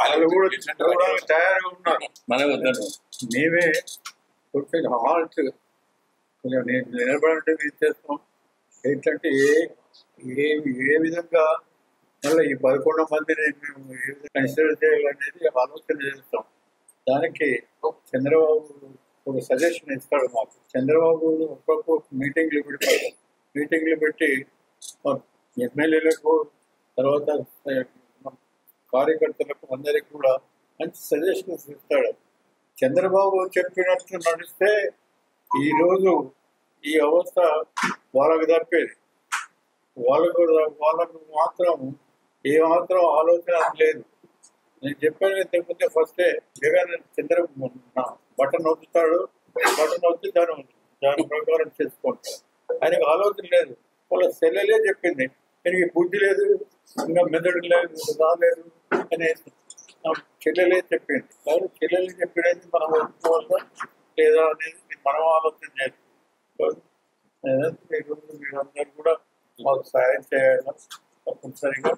వాళ్ళు కూడా తయారుగా ఉన్నారు. మేమే కొంచెం హాల్ట్ కొంచెం నిలబడంటే చేస్తాం. ఏంటంటే ఏ విధంగా మళ్ళీ ఈ 11 మందిని మేము ఏ విధంగా కన్సిడర్ చేయాలనేది ఆలోచన చేస్తాం. దానికి చంద్రబాబు ఒక సజెషన్ ఇస్తాడు మాకు. చంద్రబాబు ఒక్కొక్క మీటింగ్లు పెట్టి ఎమ్మెల్యేలకు తర్వాత కార్యకర్తలకు అందరికి కూడా మంచి సజెషన్స్ ఇస్తాడు. చంద్రబాబు చెప్పినట్టు నడిస్తే ఈరోజు ఈ అవస్థ వాళ్ళకు తప్పేది. వాళ్ళకు మాత్రం ఏమాత్రం ఆలోచన లేదు. నేను చెప్పాను ఇంతకుముందే ఫస్టే, జగన్ బటన్ నొక్కుతాడు, బటన్ నొక్కి దాని ప్రకారం చేసుకుంటాడు. ఆయనకు ఆలోచన లేదు. వాళ్ళ చెల్లెలే చెప్పింది, ఆయనకి బుద్ధి లేదు, ఇంకా మెదడు లేదు, రాలేదు అనేసి చెల్లెలే చెప్పింది. కాబట్టి చెల్లెలు చెప్పినది మనం ఒప్పుకోవాలా లేదా అనేది మనం ఆలోచన చేయాలి. మీరందరూ కూడా మాకు సాయం చేయాలి తప్పనిసరిగా.